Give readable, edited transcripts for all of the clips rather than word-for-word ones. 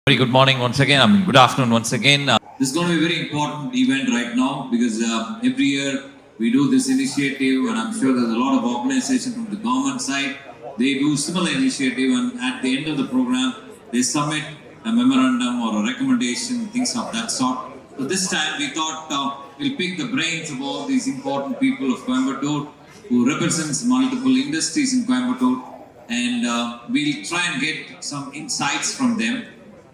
Very good morning once again. Good afternoon once again. This is going to be a very important event right now because every year we do this initiative, and I'm sure there's a lot of organization from the government side. They do similar initiative, and at the end of the program, they submit a memorandum or a recommendation, things of that sort. So this time we thought we'll pick the brains of all these important people of Coimbatore who represents multiple industries in Coimbatore, and we'll try and get some insights from them.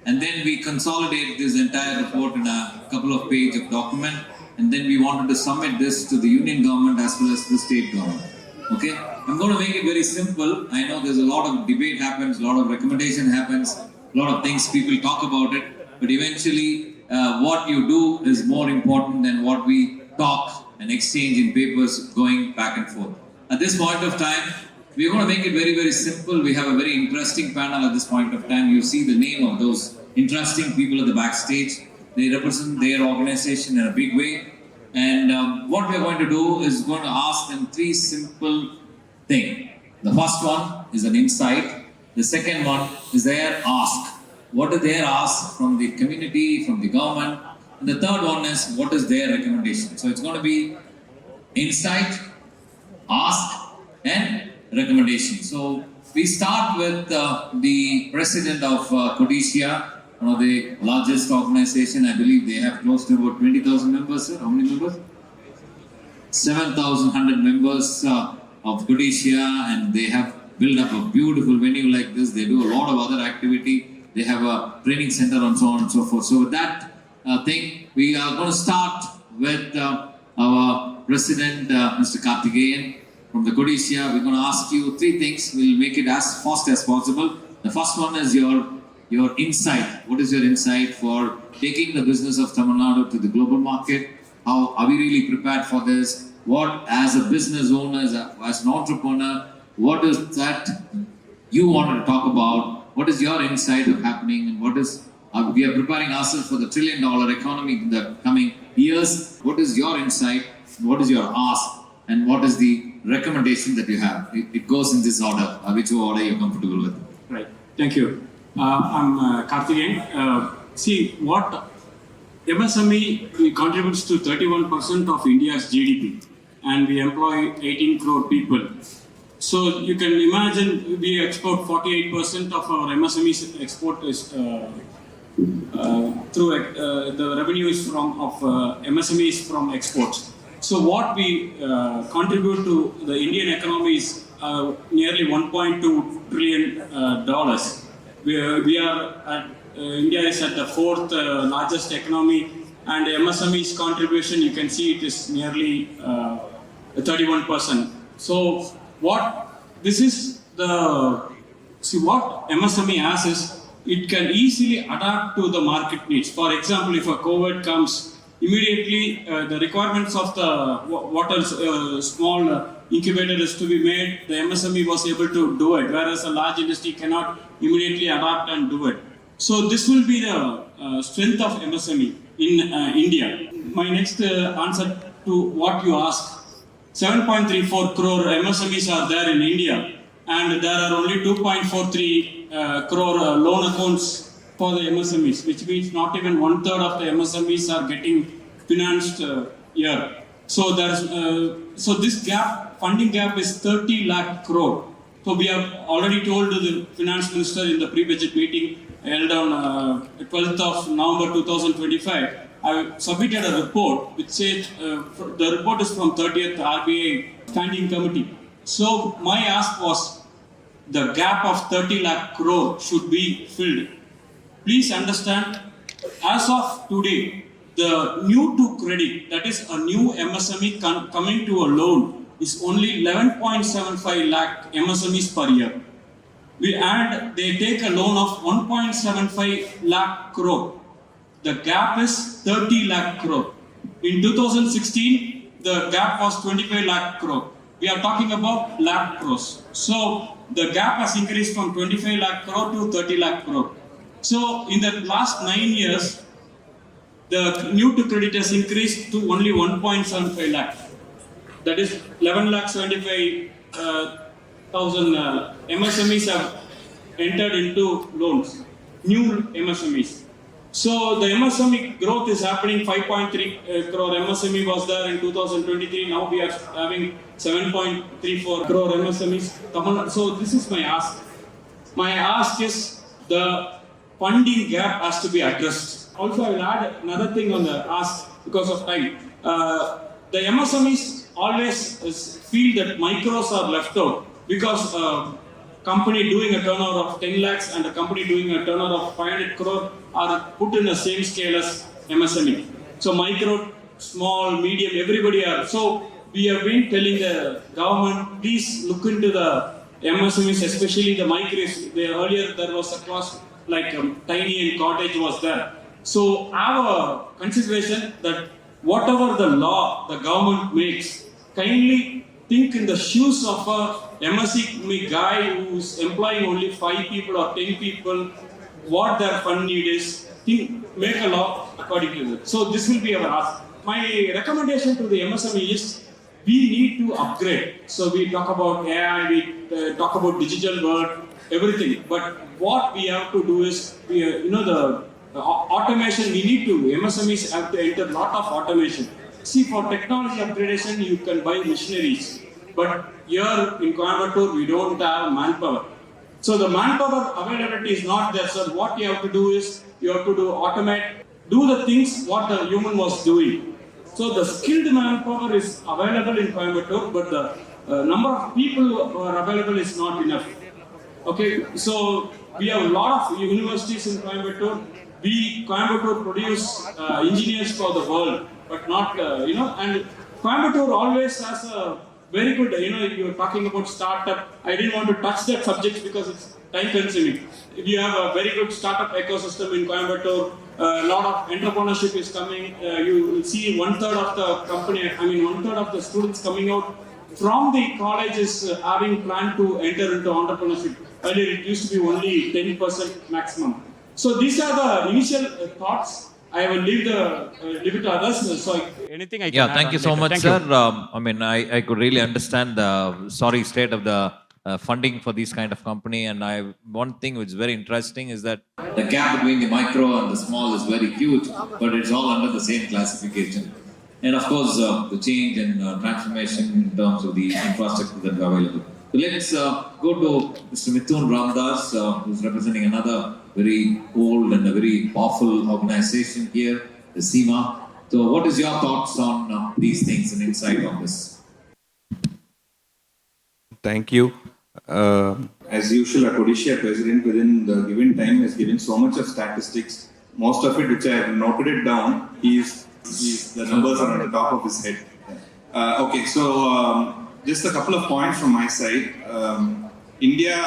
And then we consolidate this entire report in a couple of page of document, and then we wanted to submit this to the union government as well as the state government. Okay, I'm going to make it very simple. I know there's a lot of debate happens, a lot of recommendation happens, a lot of things people talk about it, but eventually what you do is more important than what we talk and exchange in papers going back and forth. At this point of time, we're going to make it very, very simple. We have a very interesting panel at this point of time. You see the name of those interesting people at the backstage. They represent their organization in a big way. And what we're going to do is going to ask them three simple things. The first one is an insight. The second one is their ask. What is their ask from the community, from the government? And the third one is what is their recommendation. So it's going to be insight, ask, and recommendation. So we start with the president of Codicia, one of the largest organization. I believe they have close to about 20,000 members. Sir. How many members? 7,100 members of Codicia, and they have built up a beautiful venue like this. They do a lot of other activity. They have a training center and so on and so forth. So with that thing, we are going to start with our president, Mr. Karthikeyan. From the Codicia, we're going to ask you three things. We'll make it as fast as possible. The first one is your insight. What is your insight for taking the business of Tamil Nadu to the global market? How are we really prepared for this? What, as a business owner, as an entrepreneur, what is that you wanted to talk about? What is your insight of happening? And what is, we are preparing ourselves for the $1 trillion economy in the coming years. What is your insight? What is your ask? And what is the recommendation that you have? It goes in this order, which order you're comfortable with. Right. Thank you. I'm Karthikeyan. See, what MSME contributes to 31% of India's GDP, and we employ 18 crore people. So you can imagine we export 48% of our MSMEs export is through the revenue is from MSMEs from exports. So what we contribute to the Indian economy is nearly $1.2 trillion. We are at, India is at the fourth largest economy, and MSME's contribution, you can see it is nearly 31%. So what MSME has is it can easily adapt to the market needs. For example, if a COVID comes, immediately the requirements of the small incubator is to be made, the MSME was able to do it, whereas a large industry cannot immediately adapt and do it. So this will be the strength of MSME in India. My next answer to what you asked, 7.34 crore MSMEs are there in India, and there are only 2.43 crore loan accounts for the MSMEs, which means not even 1/3 of the MSMEs are getting financed here. So this funding gap is 30 lakh crore. So we have already told the finance minister in the pre-budget meeting held on 12th of November 2025. I submitted a report which said the report is from 30th RBI Standing Committee. So my ask was the gap of 30 lakh crore should be filled. Please understand, as of today, the new to credit, that is a new MSME coming to a loan, is only 11.75 lakh MSMEs per year. And they take a loan of 1.75 lakh crore. The gap is 30 lakh crore. In 2016, the gap was 25 lakh crore. We are talking about lakh crores. So the gap has increased from 25 lakh crore to 30 lakh crore. So in the last 9 years, the new to credit has increased to only 1.75 lakh. That is 11,75,000 MSMEs have entered into loans. new MSMEs. So the MSME growth is happening. 5.3 crore MSME was there in 2023. Now we are having 7.34 crore MSMEs. So this is my ask. My ask is the funding gap has to be addressed. Also, I will add another thing on the ask because of time. The MSMEs always feel that micros are left out because company doing a turnover of 10 lakhs and a company doing a turnover of 500 crore are put in the same scale as MSME. So micro, small, medium, everybody are. So we have been telling the government, please look into the MSMEs, especially the micros. Earlier there was a class like tiny and cottage was there. So have a consideration that whatever the law the government makes, kindly think in the shoes of a MSME guy who is employing only 5 people or 10 people, what their fund need is. Think, make a law according to that. So this will be our ask. My recommendation to the MSME is we need to upgrade. So we talk about AI, we talk about digital world, everything. But what we have to do is, the automation, we need to, MSMEs have to enter a lot of automation. See, for technology upgradation, you can buy machineries. But here in Coimbatore, we don't have manpower. So the manpower availability is not there. So what you have to do is, you have to automate, do the things what the human was doing. So the skilled manpower is available in Coimbatore, but the number of people who are available is not enough. Okay, so we have a lot of universities in Coimbatore. Coimbatore produce engineers for the world, but not, and Coimbatore always has a very good, you were talking about startup. I didn't want to touch that subject because it's time consuming. We have a very good startup ecosystem in Coimbatore. A lot of entrepreneurship is coming. You will see 1/3 of the company, 1/3 of the students coming out from the college is having planned to enter into entrepreneurship. Earlier it used to be only 10% maximum. So these are the initial thoughts. I will leave it to others. So anything I can Yeah, add thank on you so later. much, Thank sir. you. I could really understand the sorry state of the funding for this kind of company. And one thing which is very interesting is that The gap between the micro and the small is very huge, but it's all under the same classification. And of course, the change and transformation in terms of the infrastructure that are available. So let's go to Mr. Mithun Ramdas, who's representing another very old and a very powerful organization here, the SEMA. So what is your thoughts on these things and insight on this? Thank you. As usual, our Odisha president within the given time has given so much of statistics. Most of it, which I have noted it down, the numbers are on the top of his head. Okay, so just a couple of points from my side. India,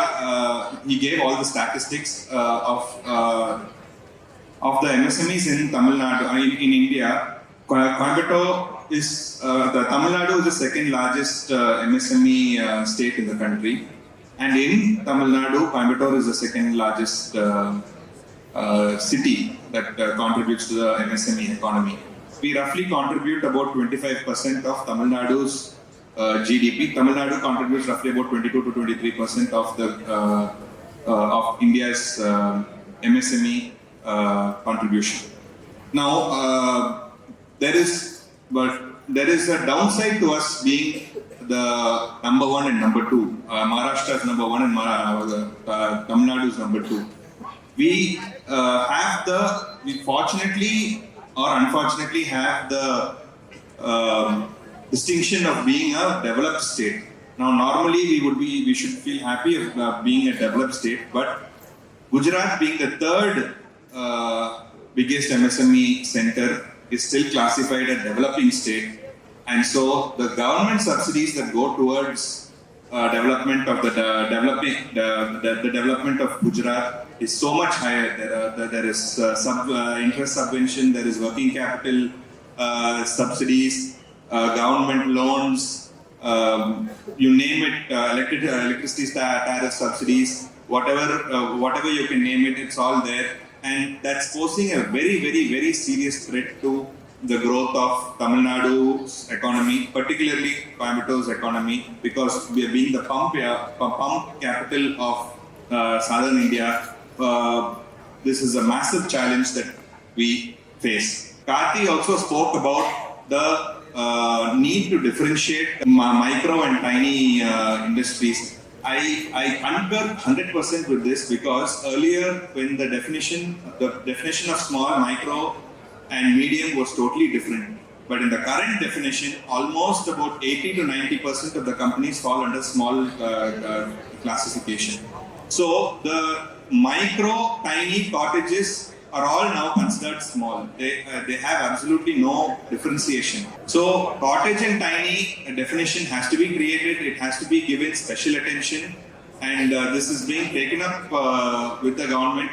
he gave all the statistics of the MSMEs in Tamil Nadu, in India. Coimbatore is, the Tamil Nadu is the second largest MSME state in the country. And in Tamil Nadu, Coimbatore is the second largest city that contributes to the MSME economy. We roughly contribute about 25% of Tamil Nadu's GDP. Tamil Nadu contributes roughly about 22 to 23% of of India's MSME contribution. Now, there is a downside to us being the number one and number two. Maharashtra is number one and Tamil Nadu is number two. We fortunately or unfortunately have the distinction of being a developed state. Now, normally we should feel happy of being a developed state, but Gujarat being the third biggest MSME center is still classified a developing state, and so the government subsidies that go towards development of the development of Gujarat is so much higher. There is interest subvention, there is working capital subsidies, government loans, you name it, electricity tariff subsidies, whatever you can name it, it's all there. And that's posing a very, very, very serious threat to the growth of Tamil Nadu's economy, particularly Coimbatore's economy, because we are being the pump capital of southern India. this is a massive challenge that we face. Karthi also spoke about the need to differentiate micro and tiny industries. I concur 100% with this because earlier when the definition of small, micro and medium was totally different. But in the current definition, almost about 80 to 90% of the companies fall under small classification. So the micro, tiny cottages are all now considered small. They have absolutely no differentiation. So cottage and tiny definition has to be created. It has to be given special attention. And this is being taken up with the government.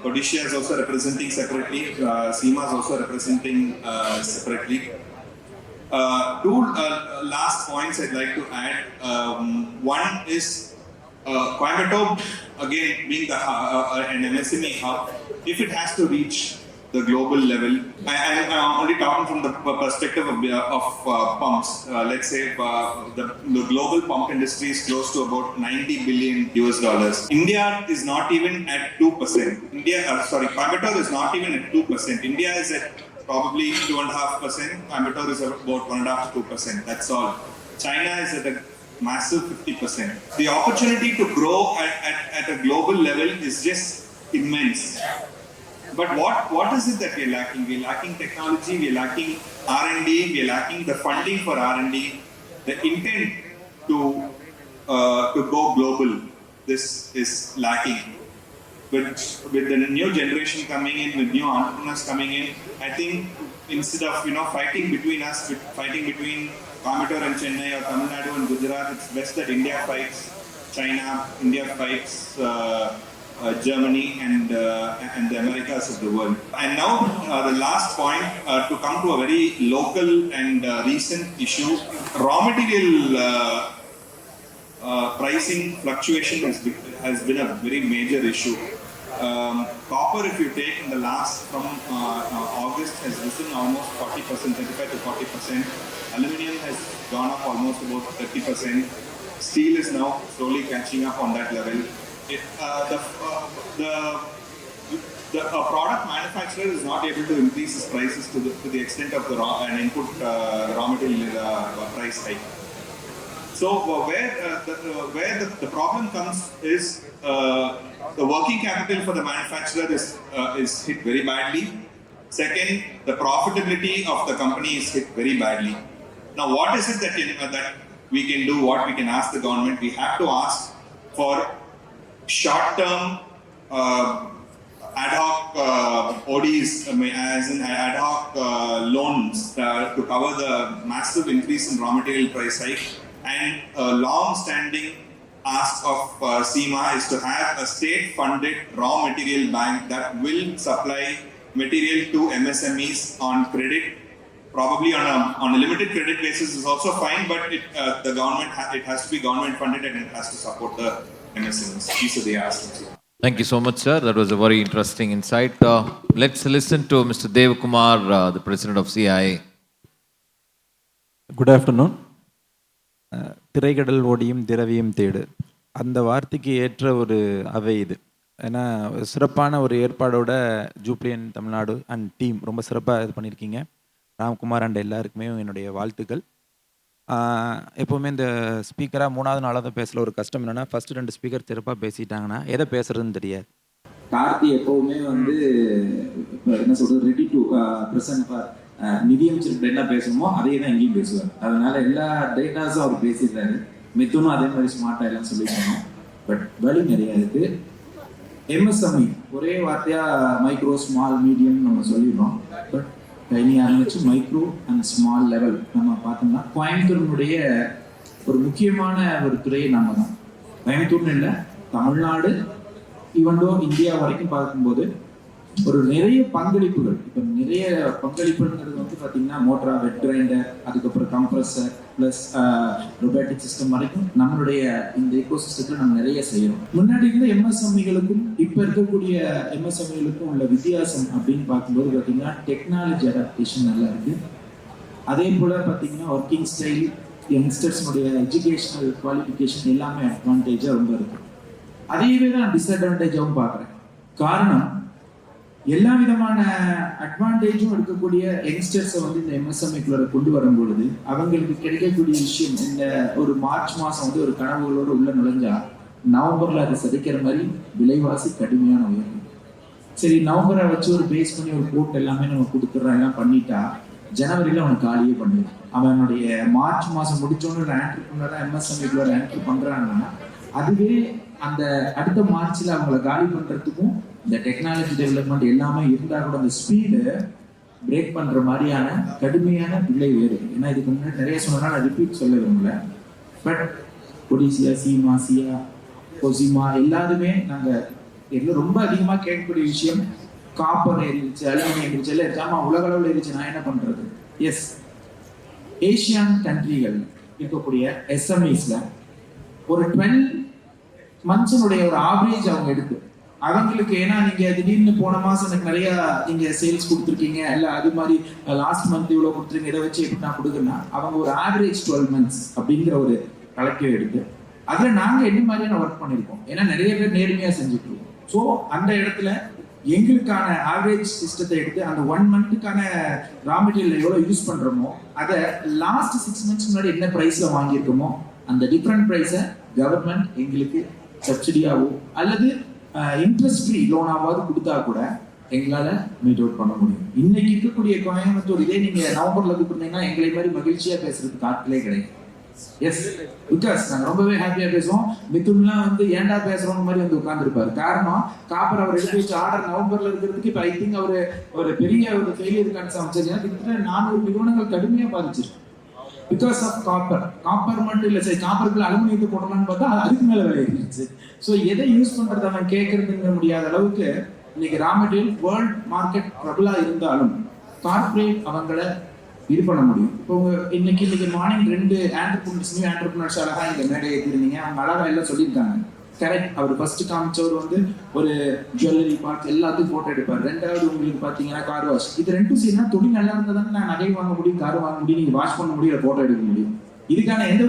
Odisha is also representing separately. SEMA is also representing separately. Two last points I'd like to add. One is Coimbatore, again being an MSME hub, if it has to reach the global level, I'm only talking from the perspective of pumps. Let's say the global pump industry is close to about $90 billion US. India is not even at 2%. Coimbatore is not even at 2%. India is at probably 2.5%. Coimbatore is about 1.5 to 2%. That's all. China is at a massive 50%. The opportunity to grow at a global level is just immense. But what is it that we're lacking? We're lacking technology, we're lacking R&D, we're lacking the funding for R&D, the intent to go global. This is lacking. With the new generation coming in, with new entrepreneurs coming in, I think instead of fighting between us, fighting between Coimbatore and Chennai or Tamil Nadu and Gujarat, it's best that India fights China, India fights Germany and the Americas of the world. And now the last point, to come to a very local and recent issue, raw material pricing fluctuation has been a very major issue. Copper, if you take in the last from August, has risen almost 40%, 35 to 40%. Aluminium has gone up almost about 30%. Steel is now slowly catching up on that level. The product manufacturer is not able to increase his prices to the extent of an input raw material price hike. So where the problem comes is the working capital for the manufacturer is hit very badly. Second, the profitability of the company is hit very badly. Now, what is it that we can do? What we can ask the government? We have to ask for short-term ad hoc ODs, as in ad hoc loans to cover the massive increase in raw material price hike, and a long-standing ask of SEMA is to have a state-funded raw material bank that will supply material to MSMEs on credit. Probably on a limited credit basis is also fine, but it has to be government funded and it has to support the MSMEs. These are the asks. Thank you so much, sir. That was a very interesting insight. Let's listen to Mr. Dev Kumar, the president of CIA. Good afternoon. திரைக்கடல் ஓடியும் திரவியம் தேடு அந்த வார்த்தைக்கு ஏற்ற ஒரு அவை இது. ஏன்னா சிறப்பான ஒரு ஏற்பாடோட ஜூப்ளியன்ட் தமிழ்நாடு அண்ட் டீம் ரொம்ப சிறப்பாக இது பண்ணியிருக்கீங்க. ராம்குமார் அண்ட் எல்லாருக்குமே என்னுடைய வாழ்த்துக்கள். எப்போவுமே இந்த ஸ்பீக்கராக 3வது நாளாக தான் பேசல. ஒரு கஷ்டம் என்னென்னா ஃபஸ்ட்டு 2 ஸ்பீக்கர் சிறப்பாக பேசிட்டாங்கன்னா எதை பேசுறதுன்னு தெரியாது. கார்த்தி எப்போவுமே என்ன சொல்கிறது, ரெடி டு ப்ரெசன்ட் ஃபார் நிதியமைச்சர் என்ன பேசணுமோ அதே தான் எங்கேயும் பேசுவார். அதனால எல்லா டேட்டாஸும் அவர் பேசிடுறாரு. மித்துனும் அதே மாதிரி ஸ்மார்ட்டாக எல்லாம் சொல்லிக்கணும். பட் வழி நிறையா இருக்குது. எம்எஸ்எம்இ ஒரே வார்த்தையாக மைக்ரோ ஸ்மால் மீடியம் நம்ம சொல்லிடுறோம். பட் டைனி ஆரம்பிச்சு மைக்ரோ அண்ட் ஸ்மால் லெவல் நம்ம பார்த்தோம்னா கோயம்புத்தூரினுடைய ஒரு முக்கியமான ஒரு துறையை நம்ம தான். கோயம்புத்தூர்னு இல்லை, தமிழ்நாடு ஈவன்டோ இந்தியா வரைக்கும் பார்க்கும்போது ஒரு நிறைய பங்களிப்புகள். இப்போ நிறைய பங்களிப்புங்கிறது பார்த்தீங்கன்னா மோட்டரா, வெட் கிரைண்டர், அதுக்கப்புறம் கம்ப்ரஸர் ப்ளஸ் ரொபோட்டிக் சிஸ்டம் வரைக்கும் நம்மளுடைய இந்த எக்கோசிஸ்டத்தில் நம்ம நிறைய செய்யறோம். முன்னாடி இருந்த எம்எஸ்எம்இகளுக்கும் இப்போ இருக்கக்கூடிய எம்எஸ்எம்இகளுக்கும் உள்ள வித்தியாசம் அப்படின்னு பார்க்கும்போது பார்த்தீங்கன்னா டெக்னாலஜி அடாப்டேஷன் நல்லா இருக்கு. அதே போல் பார்த்தீங்கன்னா ஒர்க்கிங் ஸ்டைல், யங்ஸ்டர்ஸ்னுடைய எஜுகேஷனல் குவாலிஃபிகேஷன் எல்லாமே அட்வான்டேஜாக ரொம்ப இருக்கு. அதையவே தான் டிஸ்அட்வான்டேஜாகவும் பார்க்குறேன். காரணம் எல்லா விதமான அட்வான்டேஜும் இருக்கக்கூடிய யங்ஸ்டர்ஸை வந்து இந்த எம்எஸ்எம்இக்குள்ள கொண்டு வரும் பொழுது அவங்களுக்கு கிடைக்கக்கூடிய விஷயம் இந்த ஒரு மார்ச் மாதம் வந்து ஒரு கனவுகளோடு உள்ள நுழைஞ்சா நவம்பரில் அதை சதிக்கிற மாதிரி விலைவாசி கடுமையான உயர்வு. சரி, நவம்பரை வச்சு ஒரு பேஸ் பண்ணி ஒரு கோட் எல்லாமே நம்ம கொடுத்துட்றோம், எல்லாம் பண்ணிட்டா ஜனவரியில் அவனுக்கு காலியே பண்ணிடும். அவனுடைய மார்ச் மாதம் முடிச்சோன்னு ஒரு ஆண்டர்பிரினராக எம்எஸ்எம்இக்குள்ள என்ட்ரி பண்ணுறாங்கன்னா அதுவே அந்த அடுத்த மார்ச்சில் அவங்கள காலி பண்ணுறதுக்கும் இந்த டெக்னாலஜி டெவலப்மெண்ட் எல்லாமே இருந்தால் கூட அந்த ஸ்பீடு பிரேக் பண்ணுற மாதிரியான கடுமையான விலை வேறு. ஏன்னா இதுக்கு முன்னாடி நிறைய சொன்னா நான் ரிப்பீட் சொல்ல விரும்பல. பட் ஒடிசியா, சீமா, சியா, கொசிமா எல்லாருமே நாங்கள் எல்லாம் ரொம்ப அதிகமாக கேட்கக்கூடிய விஷயம் காப்பர் ஏறிடுச்சு, அலுமினியம் ஏறிடுச்சு, எல்லாம் இருக்காம உலக அளவில் ஏறிச்சு, நான் என்ன பண்ணுறது? எஸ், ஏஷியன் கண்ட்ரிகள் இருக்கக்கூடிய எஸ்எம்இஸ்ல ஒரு 12 மந்த்ஸனுடைய ஒரு ஆவரேஜ் அவங்க எடுத்து அவங்களுக்கு, ஏன்னா நீங்க திடீர்னு போன மாசம் எனக்கு நிறைய நீங்க சேல்ஸ் கொடுத்துருக்கீங்க, இல்ல அது மாதிரி லாஸ்ட் மந்த் இவ்வளவு கொடுத்துருங்க, இதை வச்சு எப்படி நான் கொடுக்குறேன்னா அவங்க ஒரு ஆவரேஜ் 12 மந்த்ஸ் அப்படிங்கிற ஒரு கலெக்டிவ் எடுத்து அதுல நாங்க என்ன மாதிரியான ஒர்க் பண்ணிருக்கோம். ஏன்னா நிறைய பேர் நேர்மையா செஞ்சுட்டு இருக்கோம். ஸோ அந்த இடத்துல எங்களுக்கான ஆவரேஜ் சிஸ்டத்தை எடுத்து அந்த 1 மந்த்துக்கான ரா மெட்டீரியல் எவ்வளவு யூஸ் பண்றோமோ அதை லாஸ்ட் 6 மந்த்ஸ் முன்னாடி என்ன பிரைஸ்ல வாங்கியிருக்கோமோ அந்த டிஃப்ரெண்ட் பிரைஸை கவர்மெண்ட் எங்களுக்கு சப்சிடியாவோ அல்லது இன்ட்ரெஸ்ட் ஃப்ரீ லோனாவது கொடுத்தா கூட எங்களால் மீட் அவுட் பண்ண முடியும். இன்னைக்கு இருக்கக்கூடிய கோயம்புத்தூர் இதே நீங்க நவம்பர்ல கூப்பிட்டீங்கன்னா எங்களை மாதிரி மகிழ்ச்சியா பேசுறதுக்கு ஆட்களே கிடையாது. எஸ், பிகாஸ் நாங்கள் ரொம்பவே ஹாப்பியா பேசுவோம். மிதுன்லாம் வந்து ஏன்டா பேசுறோம் மாதிரி வந்து உட்கார்ந்துருப்பாரு. காரணம் காப்பர் அவர் எடுத்து வச்சு ஆர்டர் நவம்பர்ல இருக்கிறதுக்கு இப்போ ஐ திங்க் அவர் ஒரு பெரிய ஒரு ஃபெயிலியர் கான்ஸ் அமைச்சர் கிட்டத்தட்ட 400 நிறுவனங்கள் கடுமையாக பாதிச்சிருக்கு. பிகாஸ் ஆஃப் காப்பர் மட்டும் இல்லை, சரி காப்பருக்குள்ள அலுமினியத்தை போடலாம்னு பார்த்தா அதுக்கு மேலே விலை இருந்துச்சு. ஸோ எதை யூஸ் பண்றது அவன் கேட்கறதுங்க முடியாத அளவுக்கு இன்னைக்கு ரா மெட்டீரியல் வேர்ல்ட் மார்க்கெட் ட்ரபிளா இருந்தாலும் கார்பரேட் அவங்கள இது பண்ண முடியும். இப்போ இன்னைக்கு மார்னிங் 2 ஆண்டர்பிரினர்ஸ் அழகா இந்த மேடையை இருந்தீங்க, அவங்க அழகா எல்லாம் சொல்லியிருக்காங்க. கரெக்ட், அவர் ஃபர்ஸ்ட் காமிச்சவர் வந்து ஒரு ஜுவல்லரி பார்ட் எல்லாத்துக்கும் போட்டோ எடுப்பார். ரெண்டாவது உங்களுக்கு பாத்தீங்கன்னா கார் வாஷ். இது 2 சீனா துணி நல்லா இருந்தா நான் நகை வாங்க முடியும், கார் வாங்க முடியும், நீங்க வாஷ் பண்ண முடியும், போட்டோ எடுக்க முடியும். இதுக்கான எந்த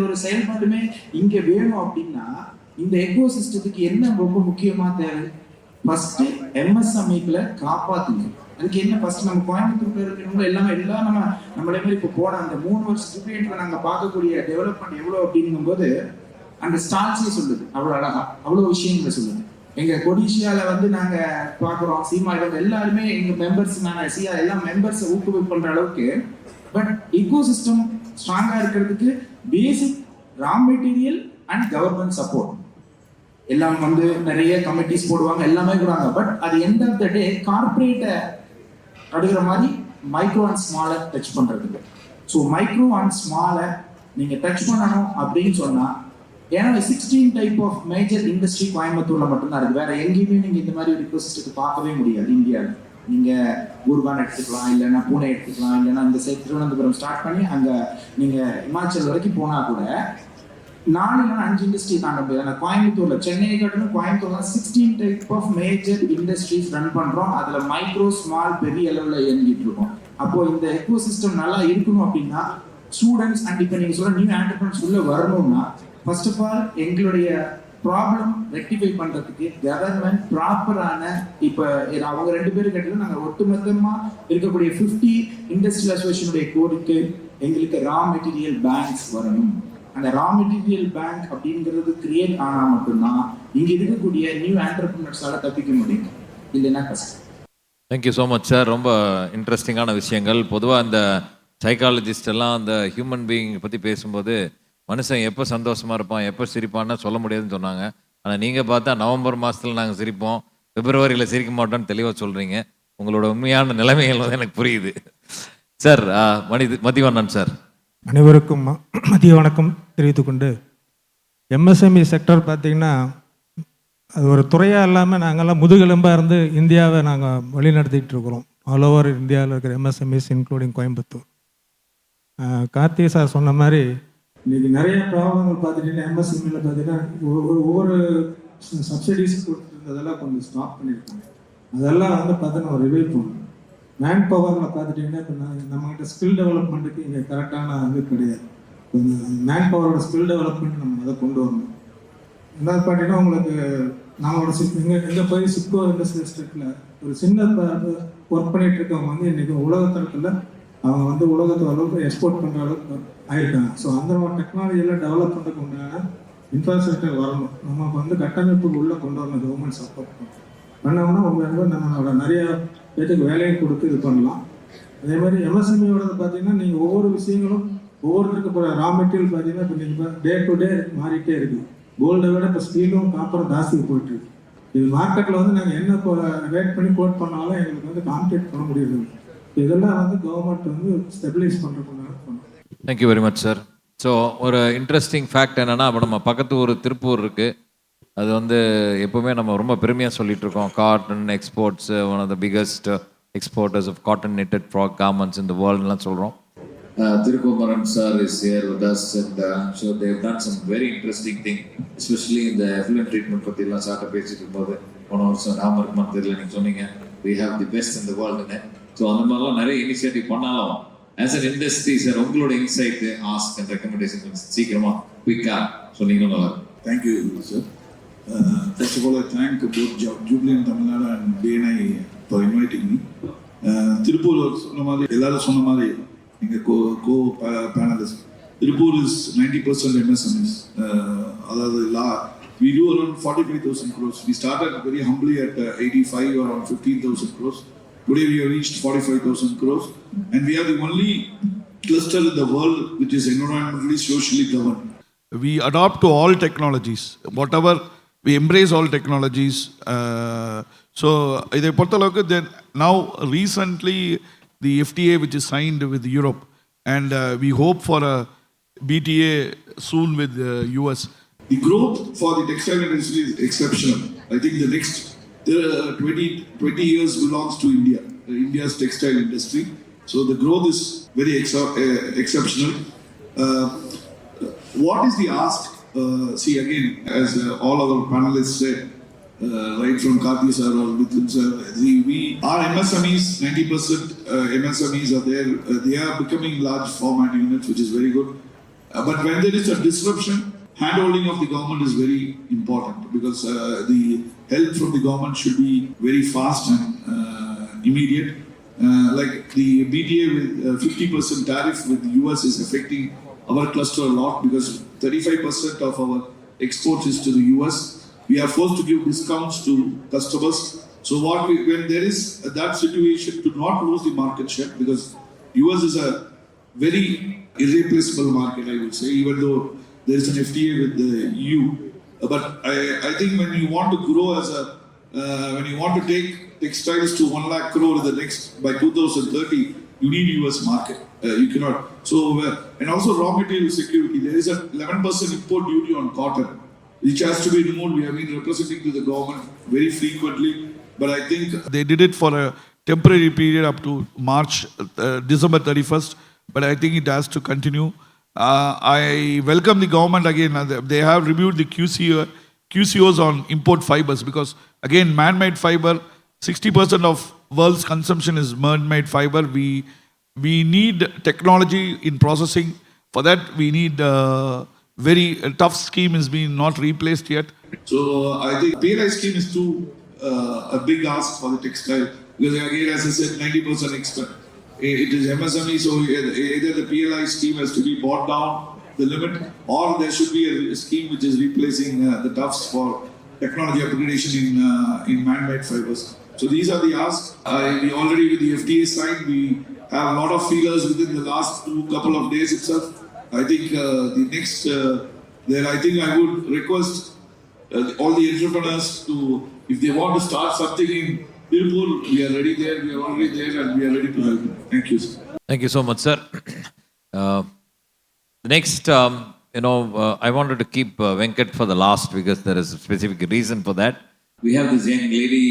ஒரு செயல்பாடுமே இங்க வேணும் அப்படின்னா இந்த எக்கோ சிஸ்டத்துக்கு என்ன ரொம்ப முக்கியமா தேவை? ஃபர்ஸ்ட் எம்எஸ்எம்இக்குள்ள காப்பாத்துங்க. அதுக்கு என்ன ஃபர்ஸ்ட் நம்ம கோயம்புத்தூர்ல இருக்கிறவங்க எல்லாம் நம்மளே மாதிரி இப்போ போன அந்த 3 வருஷம் ஜூபிலியன்ட்ல நாங்க பார்க்கக்கூடிய டெவலப்மெண்ட் எவ்வளவு அப்படிங்கும்போது அந்த ஸ்டால்ஸே சொல்லுது அவ்வளவு அழகா, அவ்வளவு விஷயங்களை சொல்லுது. எங்க கொடிஷியால வந்து நாங்க பாக்குறோம், சீமா எல்லாருமே எங்க மெம்பர்ஸ், நாங்க சியா எல்லாம் மெம்பர்ஸ் ஊக்குவிப்பு பண்ற அளவுக்கு. பட் இக்கோ சிஸ்டம் ஸ்ட்ராங்கா இருக்கிறதுக்கு basic raw material and government support எல்லாம் வந்து நிறைய கமிட்டிஸ் போடுவாங்க, எல்லாமே கொடுவாங்க. பட் அது எண்ட் ஆஃப் த டே கார்பரேட்டை அடுக்கிற மாதிரி மைக்ரோ அண்ட் ஸ்மாலை டச் பண்றதுக்கு. ஸோ மைக்ரோ அண்ட் ஸ்மாலை நீங்க டச் பண்ணணும் அப்படின்னு சொன்னா, ஏன்னா 16 டைப் ஆஃப் மேஜர் இண்டஸ்ட்ரி கோயம்புத்தூர்ல மட்டும்தான் இருக்கு. வேற எங்கேயுமே நீங்க இந்த மாதிரி ஒரு இக்கோசிஸ்டத்தை பார்க்கவே முடியாது இந்தியாவில். நீங்க குர்கான் எடுத்துக்கலாம், இல்லைன்னா பூனே எடுத்துக்கலாம், இல்லைன்னா இந்த சைட் திருவனந்தபுரம் ஸ்டார்ட் பண்ணி அங்க நீங்க இமாச்சல் வரைக்கும் போனா கூட 4 இல்லைன்னா 5 இண்டஸ்ட்ரி தாண்ட முடியாது. கோயம்புத்தூர்ல சென்னையை காட்டிலும் கோயம்புத்தூர்ல 16 type of major industries run பண்றோம். அதுல மைக்ரோ ஸ்மால் பெரிய அளவுல இயங்கிட்டு இருக்கோம். அப்போ இந்த எக்கோ சிஸ்டம் நல்லா இருக்கணும் அப்படின்னா ஸ்டூடெண்ட்ஸ் அண்ட் இப்போ நீங்க சொல்ற நியூ ஆண்டர்பிரினர்ஸ் உள்ள வரணும்னா ஃபர்ஸ்ட் ஆஃப் ஆல் எங்களுடைய ப்ராப்ளம் ரெக்டிஃபை பண்றதுக்கு கவர்மெண்ட் ப்ராப்பரான இப்போ அவங்க 2 பேரும் கேட்டது நாங்கள் ஒட்டுமொத்தமா இருக்கக்கூடிய 50 இண்டஸ்ட்ரியல் அசோசியேஷனுடைய கோரிக்கை எங்களுக்கு ரா மெட்டீரியல் பேங்க்ஸ் வரணும். அந்த ரா மெட்டீரியல் பேங்க் அப்படிங்கிறது கிரியேட் ஆனா மட்டும்தான் இங்க இருக்கக்கூடிய நியூ ஆண்டர்பிரினர்ஸால தப்பிக்க முடியும், இல்லைன்னா கஷ்டம். Thank you so much sir. ரொம்ப இன்ட்ரெஸ்டிங்கான விஷயங்கள். பொதுவாக அந்த சைக்காலஜிஸ்ட் எல்லாம் அந்த ஹியூமன் பீயிங் பற்றி பேசும்போது மனுஷன் எப்போ சந்தோஷமா இருப்பான், எப்போ சிரிப்பான்னு சொல்ல முடியாதுன்னு சொன்னாங்க. ஆனால் நீங்கள் பார்த்தா நவம்பர் மாதத்தில் நாங்கள் சிரிப்போம், பிப்ரவரியில் சிரிக்க மாட்டோம்னு தெளிவாக சொல்கிறீங்க. உங்களோட உண்மையான நிலைமைகள் வந்து எனக்கு புரியுது சார். மதிவண்ணன் சார். அனைவருக்கும் மதிய வணக்கம் தெரிவித்துக்கொண்டு, எம்எஸ்எம்இ செக்டர் பார்த்திங்கன்னா அது ஒரு துறையாக இல்லாமல் நாங்கள்லாம் முதுகெலும்பாக இருந்து இந்தியாவை நாங்கள் வழிநடத்திட்டு இருக்கிறோம். ஆல் ஓவர் இந்தியாவில் இருக்கிற MSMEs including Coimbatore. Karthi sir சொன்ன மாதிரி இன்றைக்கி நிறைய ப்ராப்ளங்கள் பார்த்துட்டிங்கன்னா எம்எஸ்எம்இயில் பார்த்தீங்கன்னா ஒவ்வொரு சப்சிடிஸ் கொடுத்துருந்ததெல்லாம் கொஞ்சம் ஸ்டாப் பண்ணியிருக்காங்க. அதெல்லாம் வந்து பார்த்தீங்கன்னா ஒரு ரிவைவ் பண்ணணும். மேன் பவரில் பார்த்துட்டிங்கன்னா இப்போ நம்மகிட்ட ஸ்கில் டெவலப்மெண்ட்டுக்கு இங்கே கரெக்டான இது கிடையாது. கொஞ்சம் மேன் பவரோட ஸ்கில் டெவலப்மெண்ட் நம்ம அதை கொண்டு வரணும். ரெண்டாவது பார்த்தீங்கன்னா உங்களுக்கு நம்மளோட எங்கள் போய் சிப்கோ இண்டஸ்ட்ரியல் எஸ்டேட்டில் ஒரு சின்ன ஒர்க் பண்ணிட்டு இருக்கவங்க வந்து இன்றைக்கி உலகத்தரத்தில் அவங்க வந்து உலகத்து அளவுக்கு எக்ஸ்போர்ட் பண்ணுற அளவுக்கு ஆயிருக்காங்க. ஸோ அந்த டெக்னாலஜியெல்லாம் டெவலப் பண்ணுறதுக்கு உண்டான இன்ஃப்ராஸ்ட்ரக்சர் வரணும். நமக்கு வந்து கட்டமைப்புக்கு உள்ளே கொண்டு வரணும். கவர்மெண்ட் சப்போர்ட் பண்ணோம்னா உங்களுக்கு நம்மளோட நிறையா பேருக்கு வேலையை கொடுத்து இது பண்ணலாம். அதே மாதிரி எம்எஸ்எம்இயோட பார்த்தீங்கன்னா நீங்கள் ஒவ்வொரு விஷயங்களும் ஒவ்வொருத்தருக்கு இப்போ ரா மெட்டீரியல் பார்த்தீங்கன்னா இப்போ நீங்கள் டே டு டே மாறிட்டே இருக்குது. கோல்டை விட இப்போ ஸ்டீலும் காப்பரும் ஜாஸ்தி போயிட்டு இருக்கு. இது மார்க்கெட்டில் வந்து நாங்கள் என்ன ரேட் பண்ணி கோட் பண்ணாலும் எங்களுக்கு வந்து காம்பேட் பண்ண முடியுது. இதெல்லாம் வந்து கவர்மெண்ட் வந்து ஸ்டெபிலைஸ் பண்ணுறதுனால பண்ணணும். Thank you very much sir. So ஒரு இன்ட்ரெஸ்டிங் ஃபேக்ட் என்னென்னா, இப்போ நம்ம பக்கத்து ஊர் திருப்பூர் இருக்குது. அது வந்து எப்போவுமே நம்ம ரொம்ப பெருமையாக சொல்லிட்டு இருக்கோம். Cotton exports one of the biggest exporters of cotton knitted frock garments in the worldலாம் சொல்கிறோம். Thirukumaran sir is here with us, and I'm sure they have done some very interesting thing, especially in the effluent treatment பத்திலாம் சார்ட்ட பேசிட்டு இருக்கும்போது போன வருஷம் ராமருக்கு மத்தியில் நீங்கள் சொன்னீங்க we have the best in the world in it. So அந்த மாதிரிலாம் நிறைய இனிஷியேட்டிவ் பண்ணாலும் ஆஸ் அன் இண்டஸ்ட்ரி சார் உங்களோட இன்சைட் ஆஸ்க் அண்ட் ரெக்கமெண்டேஷன் சீக்கிரமாக குயிக்காக சொன்னீங்கன்னா நல்லா இருக்கும். Thank you, sir. First of all, I thank both Jubilant Tamil Nadu and BNI for inviting me. Tirupur சொன்ன மாதிரி எல்லாரும் சொன்ன மாதிரி எங்கள் co-panelists, Tirupur is 90% MSMEs. அதாவது we do around 45,000 crores. We started very humbly at 85 or around 15,000 crores. Today we have reached 45,000 crores, and we are the only cluster in the world which is environmentally, socially governed. We adopt to all technologies, whatever we embrace all technologies. So இதை பொறுத்தளவுக்கு then now recently the FTA which is signed with Europe, and we hope for a BTA soon with US. The growth for the textile industry is exceptional. I think the next 20 years belongs to India, India's textile industry. So the growth is very exceptional. What is the ask? See again, as all our panelists said, right from Karthi sir or Mithun sir, our MSMEs, 90% MSMEs are there. They are becoming large format units, which is very good. But when there is a disruption, handholding of the government is very important, because the help from the government should be very fast and immediate. Like the BTA with 50% tariff with the US is affecting our cluster a lot, because 35% of our exports is to the US. We are forced to give discounts to customers. So when there is that situation, to not lose the market share, because US is a very irreplaceable market, I would say, even though there is an FTA with the EU. But I think when you want to grow when you want to take textiles to 1 lakh crore by 2030, you need US market. You cannot. So, and also raw material security. There is a 11% import duty on cotton, which has to be removed. We have been representing to the government very frequently, but I think They did it for a temporary period up to December 31st, but I think it has to continue. I welcome the government again. They have reviewed the QCOs on import fibers, because again, man-made fiber, 60% of world's consumption is man-made fiber. We need technology in processing. For that, we need very tough scheme is being not replaced yet. so. I think PLI scheme is too a big ask for the textile, because again, as I said, 90% expert. It is MSME, so either the PLI scheme has to be brought down the limit, or there should be a scheme which is replacing the tufts for technology upgradation in man-made fibers. So these are the asks. We already with the FTA side, we have a lot of feelers within the last couple of days itself. I think the next, I think I would request all the entrepreneurs to, if they want to start something in Tirupur, we are ready there, we are already there, and we are ready to help. Thank you, sir. Thank you so much, sir. Next, I wanted to keep Venkat for the last, because there is a specific reason for that. We have this young lady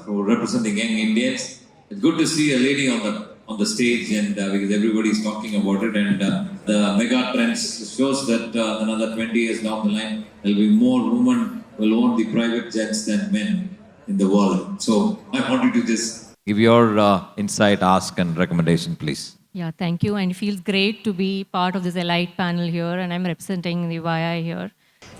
representing young Indians. It's good to see a lady on the stage, and because everybody is talking about it, and the mega trends shows that another 20 years down the line, there will be more women will own the private jets than men in the world. So I wanted to just Give your insight, ask and recommendation, please. Yeah, thank you. And it feels great to be part of this elite panel here, and I'm representing the YI here.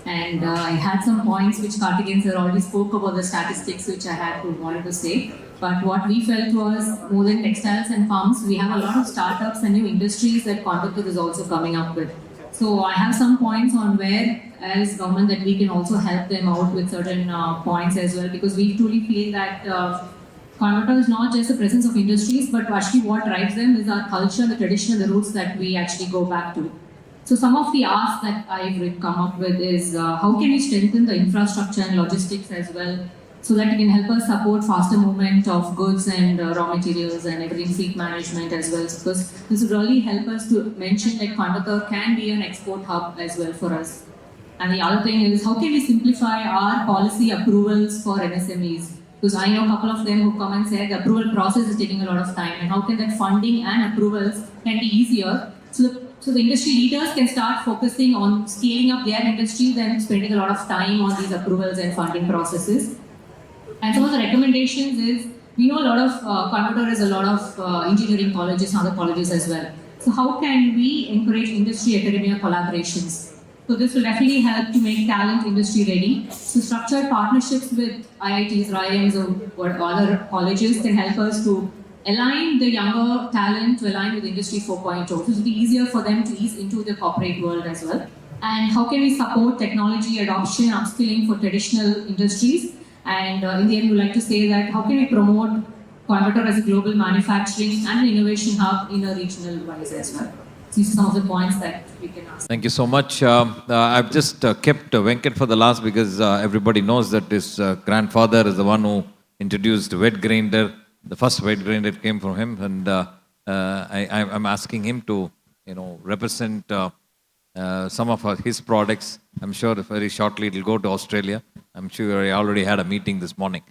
And I had some points which Karthikeyan sir already spoke about the statistics which I had wanted to say. But what we felt was more than textiles and farms, we have a lot of startups and new industries that Coimbatore is also coming up with. So I have some points on where, as government, that we can also help them out with certain points as well, because we truly feel that Coimbatore is not just the presence of industries, but actually what drives them is our culture, the tradition, and the roots that we actually go back to. So some of the asks that I've come up with is how can we strengthen the infrastructure and logistics as well, so that it can help us support faster movement of goods and raw materials and everything, fleet management as well. Because this will really help us to mention that Coimbatore can be an export hub as well for us. And the other thing is, how can we simplify our policy approvals for MSMEs? Because I know a couple of them who come and say the approval process is taking a lot of time, and how can that funding and approvals can be easier, so the industry leaders can start focusing on scaling up their industry than spending a lot of time on these approvals and funding processes. And some of the recommendations is, we know a lot of Coimbatore has a lot of engineering colleges and other colleges as well. So how can we encourage industry academia collaborations? So this will definitely help to make talent industry ready. So structured partnerships with IITs, IIMs or other colleges can help us to align the younger talent to align with Industry 4.0. So it will be easier for them to ease into the corporate world as well. And how can we support technology adoption, upskilling for traditional industries? And in the end, we like to say that how can we promote Coimbatore as a global manufacturing and innovation hub in a regional wise as well? These are some of the points that we can ask. Thank you so much. I've just kept Venkat for the last because everybody knows that his grandfather is the one who introduced wet grinder. The first wet grinder came from him, and I'm asking him to, represent some of his products. I'm sure very shortly it will go to Australia. I'm sure I already had a meeting this morning.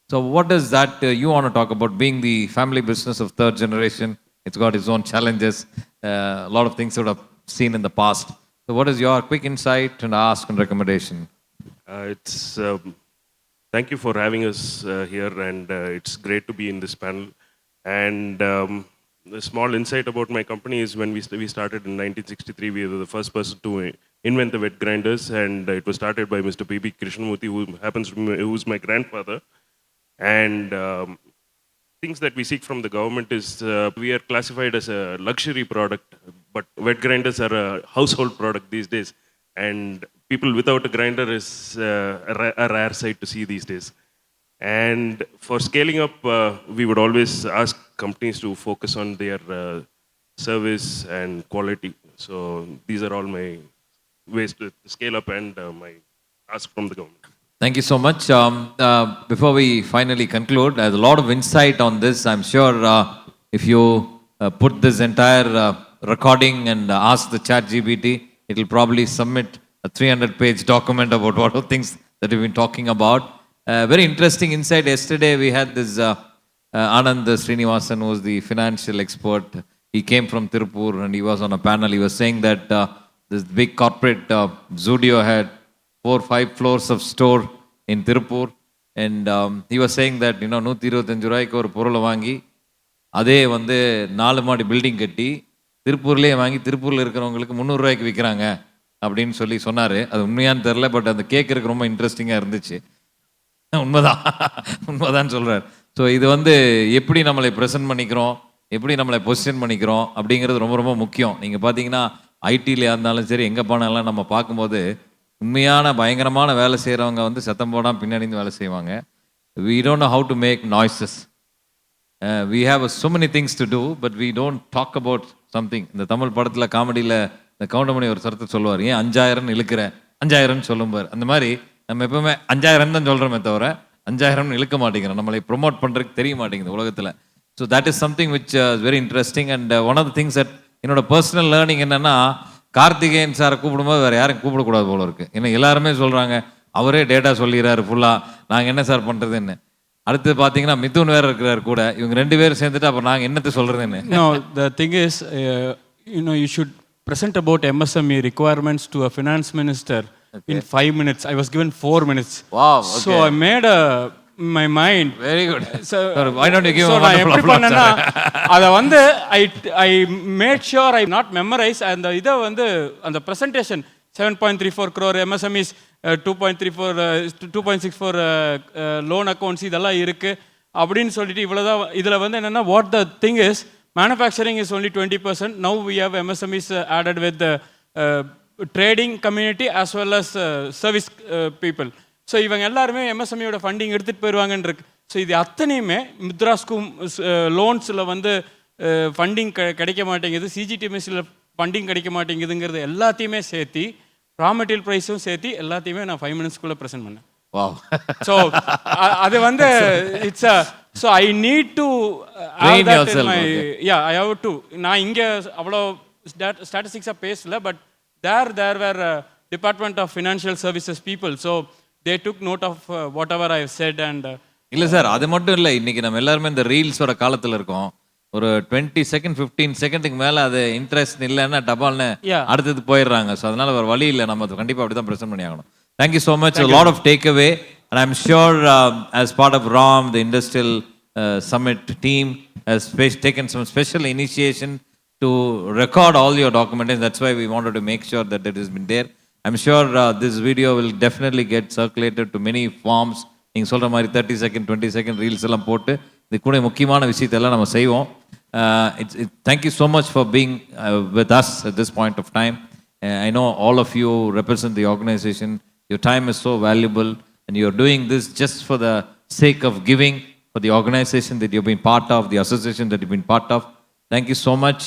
So what is that you want to talk about? Being the family business of third generation, it's got its own challenges. A lot of things that I've seen in the past. So what is your quick insight and ask and recommendation? Thank you for having us here, and it's great to be in this panel. And the small insight about my company is when we started in 1963, we were the first person to invent the wet grinders, and it was started by Mr. P.B. Krishnamurthy, who's my grandfather. And things that we seek from the government is we are classified as a luxury product, but wet grinders are a household product these days. And people without a grinder is a rare sight to see these days. And for scaling up, we would always ask companies to focus on their service and quality. So these are all my ways to scale up and my ask from the government. Thank you so much. Before we finally conclude, there's a lot of insight on this. I'm sure if you put this entire recording and ask the ChatGPT, it will probably submit a 300-page document about what are things that we've been talking about. Very interesting insight. Yesterday we had this Anand Srinivasan, who was the financial expert. He came from Tirupur and he was on a panel. He was saying that this big corporate Zudio had 4 or 5 floors of store in Tirupur. And he was saying that, 125 ரூபாய்க்கு ஒரு பொருளை வாங்கி அதே வந்து 4 மாடி building கட்டி திருப்பூர்லேயே வாங்கி திருப்பூரில் இருக்கிறவங்களுக்கு 300 ரூபாய்க்கு விற்கிறாங்க அப்படின்னு சொன்னார். அது உண்மையான்னு தெரில, பட் அந்த கேட்குறதுக்கு ரொம்ப இன்ட்ரெஸ்டிங்காக இருந்துச்சு. உண்மைதான் சொல்கிறார். ஸோ இது வந்து எப்படி நம்மளை ப்ரெசென்ட் பண்ணிக்கிறோம், எப்படி நம்மளை பொசிஷன் பண்ணிக்கிறோம் அப்படிங்கிறது ரொம்ப ரொம்ப முக்கியம். நீங்கள் பார்த்தீங்கன்னா ஐடியில் இருந்தாலும் சரி, எங்கே போனாலும் நம்ம பார்க்கும்போது உண்மையான பயங்கரமான வேலை செய்கிறவங்க வந்து சத்தம் போடாமல் பின்னாடி வேலை செய்வாங்க. We don't know how to make noises. We have so many things to do, but we don't talk about something. இந்த தமிழ் படத்தில் காமெடியில் இந்த கவுண்டமணி ஒரு சரத்தை சொல்லுவார், ஏன் 5000 இழுக்கிற 5000 சொல்லும்பார். அந்த மாதிரி நம்ம எப்பவுமே 5000 தான் சொல்கிறோமே தவிர 5000 இழுக்க மாட்டேங்கிறோம். நம்மளை ப்ரொமோட் பண்ணுறதுக்கு தெரிய மாட்டேங்குது உலகத்தில். So that is something which is very interesting. And one of the things that என்னோட பர்சனல் லேர்னிங் என்னென்னா, கார்த்திகேயன் சாரை கூப்பிடும்போது வேறு யாரும் கூப்பிடக்கூடாது போல இருக்குது. ஏன்னா எல்லாருமே சொல்கிறாங்க அவரே டேட்டா சொல்லிடுறாரு ஃபுல்லாக, நாங்கள் என்ன சார் பண்ணுறதுன்னு. அடுத்து பார்த்தீங்கன்னா மிதுன் வேறு இருக்கிறார் கூட. இவங்க 2 பேரும் சேர்ந்துட்டு அப்புறம் நாங்கள் என்னத்தை சொல்கிறதுன்னு. No, the thing is, you should present about MSME requirements to a finance minister in 5 minutes. I was given 4 minutes. Wow, okay. So I made my mind. Very good. So why don't you give so a wonderful applause? அதை வந்து I made sure I not memorize, and இதை வந்து அந்த presentation 7.34 crore MSMEs, 2.64 loan accounts இதெல்லாம் இருக்குது அப்படின்னு சொல்லிட்டு இவ்வளோதான். இதில் வந்து என்னென்னா what the thing is, manufacturing is only 20%. Now we have MSMEs added with the trading community as well as service people. So இவங்க எல்லாருமே எம்எஸ்எம்இயோட ஃபண்டிங் எடுத்துகிட்டு போயிடுவாங்கன்னு இருக்கு. ஸோ இது அத்தனையுமே முத்ரா ஸ்கூம் லோன்ஸில் வந்து ஃபண்டிங் கிடைக்க மாட்டேங்குது, சிஜிடிஎம்எஸ்சில் ஃபண்டிங் கிடைக்க மாட்டேங்குதுங்கிறது எல்லாத்தையுமே சேர்த்து, ரா மெட்டீரியல் ப்ரைஸும் சேர்த்து எல்லாத்தையுமே நான் 5 minutesக்குள்ளே ப்ரெசென்ட் பண்ணேன். வாவ். ஸோ அது வந்து it's so I need to I have to. நான் இங்கே அவ்வளோ ஸ்டாட்டிஸ்டிக்ஸாக பேசல, but there were department of financial services people. So they took note of whatever I have said and இல்லை சார், அது மட்டும் இல்லை, இன்னைக்கு நம்ம எல்லாருமே இந்த ரீல்ஸோட காலத்தில் இருக்கோம். ஒரு 20 செகண்ட் 15 செகண்டுக்கு மேலே அது இன்ட்ரெஸ்ட் இல்லைன்னா டபால்னு அடுத்தது போயிடுறாங்க. ஸோ அதனால ஒரு வழி இல்லை, நம்ம கண்டிப்பாக அப்படி தான் ப்ரெசென்ட் பண்ணி ஆகணும். Thank you so much. Lot of take away and I am sure as part of RAM, the industrial summit team has taken some special initiation to record all your documentation. That's why we wanted to make sure that it has been there. I'm sure this video will definitely get circulated to many forms. நீங்கள் சொல்கிற மாதிரி 30 second 20 second reels எல்லாம் போட்டு இது கூட முக்கியமான விஷயத்தெல்லாம் நம்ம செய்வோம். Thank you so much for being with us at this point of time. I know all of you represent the organization. Your time is so valuable and you're doing this just for the sake of giving for the organization that you've been part of, the association that you've been part of. Thank you so much.